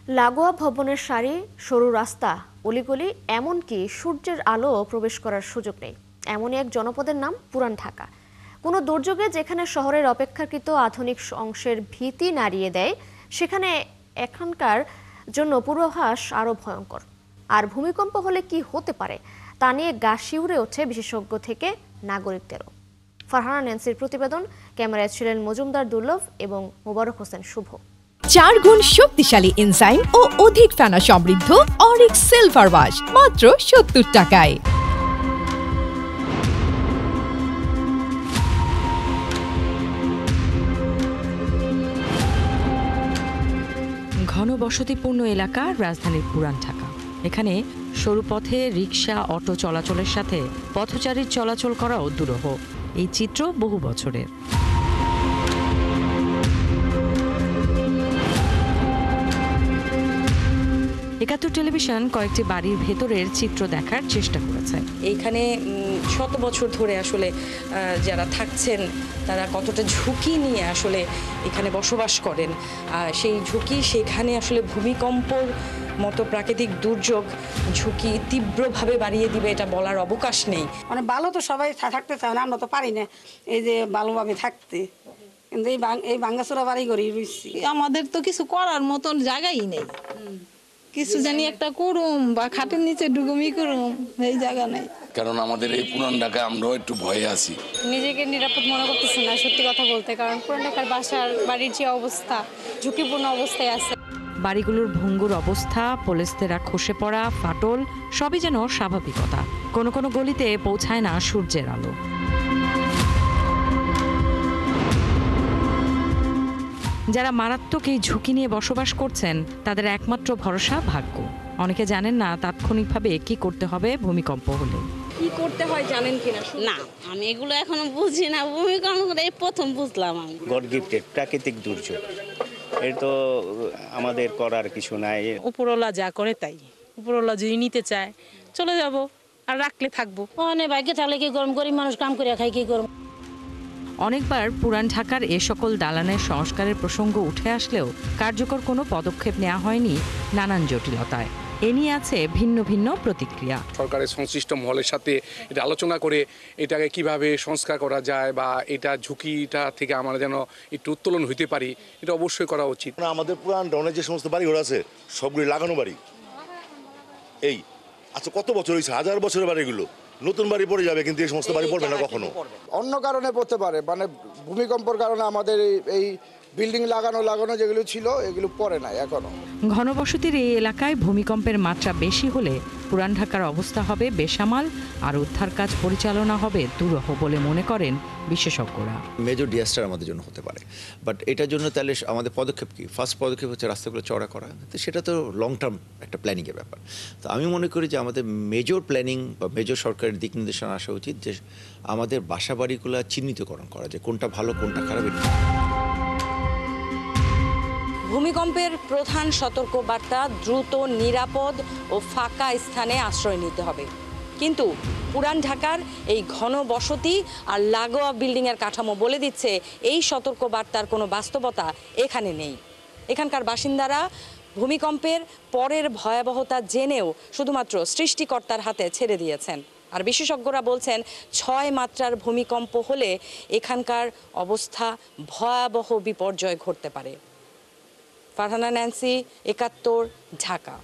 লাগোয়া ভবনের সারি, সরু রাস্তা, অলিগলি, এমনকি সূর্যের আলো প্রবেশ করার সুযোগ নেই। এমনই এক জনপদের নাম পুরান ঢাকা। কোনো দুর্যোগে যেখানে শহরের অপেক্ষাকৃত আধুনিক অংশের ভীতি নাড়িয়ে দেয়, সেখানে এখানকার জন্য পূর্বাভাস আরও ভয়ঙ্কর। আর ভূমিকম্প হলে কি হতে পারে তা নিয়ে গা শিউরে ওঠে বিশেষজ্ঞ থেকে নাগরিকদেরও। ফারহানা ন্যান্সির প্রতিবেদন, ক্যামেরায় ছিলেন মজুমদার দুর্লভ এবং মোবারক হোসেন শুভ। 4 গুণ শক্তিশালী এনজাইম ও অধিক ফেনা সমৃদ্ধ অরিক সিলভার ওয়াশ মাত্র 70 টাকায়। ঘনবসতিপূর্ণ এলাকা রাজধানীর পুরান ঢাকা। এখানে সরু পথে রিকশা, অটো চলাচলের সাথে পথচারীর চলাচল করাও দুরূহ। এই চিত্র বহু বছরের। একাত্তর টেলিভিশন কয়েকটি বাড়ির ভেতরের চিত্র দেখার চেষ্টা করেছে। এইখানে শত বছর ধরে আসলে যারা থাকছেন তারা কতটা ঝুঁকি নিয়ে আসলে এখানে বসবাস করেন। সেই ঝুঁকি, সেখানে আসলে ভূমিকম্পর মতো প্রাকৃতিক দুর্যোগ ঝুঁকি তীব্রভাবে বাড়িয়ে দিবে এটা বলার অবকাশ নেই। মানে ভালো তো সবাই থাকতে চায় না, আমরা তো পারি না এই যে ভালোভাবে থাকতে, কিন্তু এই ভাঙ্গাচোরা বাড়ি ঘরেই রয়েছি। আমাদের তো কিছু করার মতন জায়গাই নেই, কিছু জানি একটা করুম বা খাটের নিচে ডুগুমি করুম, এই জায়গা নেই। কারণ আমাদের এই পুরান ঢাকায় আমরাও একটু ভয়ে আছি। নিজেকে নিরাপদ মনে করতেছি না, সত্যি কথা বলতে, কারণ পুরান ঢাকার বাড়ির যে অবস্থা, ঝুঁকিপূর্ণ অবস্থায় আছে। বাড়িগুলোর ভঙ্গুর অবস্থা, পলেস্তেরা খসে পড়া, ফাটল, সবই যেন স্বাভাবিকতা। কোনো কোনো গলিতে পৌঁছায় না সূর্যের আলো। যারা মারাত্মক এই ঝুঁকি নিয়ে বসবাস করছেন তাদের একমাত্র ভরসা ভাগ্য। অনেকে জানেন না তাৎক্ষণিকভাবে কি করতে হবে ভূমিকম্প হলে। কি করতে হয় জানেন কিনা? না, আমি এগুলো এখনো বুঝি না। ভূমিকম্প এই প্রথম বুঝলাম আমি। গড গিফটেড প্রাকৃতিক দুর্যোগ, এর তো আমাদের করার কিছু নাই। উপরওয়ালা যা করে তাই, উপরওয়ালা যদি নিতে চায় চলে যাব, আর রাখলে থাকবো। মানে ভাগ্যে থাকলে কি গরম, গরিব মানুষ কাম করে খাই কি গরম। অনেকবার পুরান ঢাকার এ সকল দালানের সংস্কারের প্রসঙ্গ উঠে আসলেও কার্যকর কোনো পদক্ষেপ নেওয়া হয়নি নানান জটিলতায়। এ নিয়ে আছে ভিন্ন ভিন্ন প্রতিক্রিয়া। সরকারের সংশ্লিষ্ট মহলের সাথে এটা আলোচনা করে এটাকে কিভাবে সংস্কার করা যায় বা এটা ঝুঁকিটা থেকে আমরা যেন একটু উত্তোলন হইতে পারি, এটা অবশ্যই করা উচিত। আমাদের পুরান টাউনের যে সমস্ত বাড়িঘর আছে সবগুলি লাগানো বাড়ি। এই আচ্ছা, কত বছর হয়েছে? 1000 বছরের বাড়িগুলো নতুন বাড়ি পড়ে যাবে, কিন্তু এই সমস্ত বাড়ি পড়বে না কখনো। অন্য কারণে পড়তে পারে, মানে ভূমিকম্পের কারণে আমাদের এই বিল্ডিং লাগানো যেগুলো ছিল এগুলো পড়ে না এখনো। ঘনবসতির এই এলাকায় ভূমিকম্পের মাত্রা বেশি হলে পুরান ঢাকার অবস্থা হবে বেসামাল, আর উদ্ধার কাজ পরিচালনা হবে দুরূহ বলে মনে করেন বিশেষজ্ঞরা। মেজর ডিজাস্টার আমাদের জন্য হতে পারে, বাট এটার জন্য তাহলে আমাদের পদক্ষেপ কি? ফার্স্ট পদক্ষেপ হচ্ছে রাস্তাগুলো চওড়া করা। তো সেটা তো লং টার্ম একটা প্ল্যানিংয়ের ব্যাপার। তো আমি মনে করি যে আমাদের মেজর প্ল্যানিং বা মেজর সরকারের দিক নির্দেশনা আসা উচিত যে আমাদের বাসা বাড়িগুলো চিহ্নিতকরণ করা, যে কোনটা ভালো কোনটা খারাপ। ভূমিকম্পের প্রধান সতর্কবার্তা দ্রুত, নিরাপদ ও ফাঁকা স্থানে আশ্রয় নিতে হবে। কিন্তু পুরান ঢাকার এই ঘনবসতি আর লাগোয়া বিল্ডিংয়ের কাঠামো বলে দিচ্ছে এই সতর্কবার্তার কোনো বাস্তবতা এখানে নেই। এখানকার বাসিন্দারা ভূমিকম্পের পরের ভয়াবহতা জেনেও শুধুমাত্র সৃষ্টিকর্তার হাতে ছেড়ে দিয়েছেন। আর বিশেষজ্ঞরা বলছেন 6 মাত্রার ভূমিকম্প হলে এখানকার অবস্থা ভয়াবহ বিপর্যয় ঘটতে পারে। ফারহানা ন্যান্সি, 71, ঢাকা।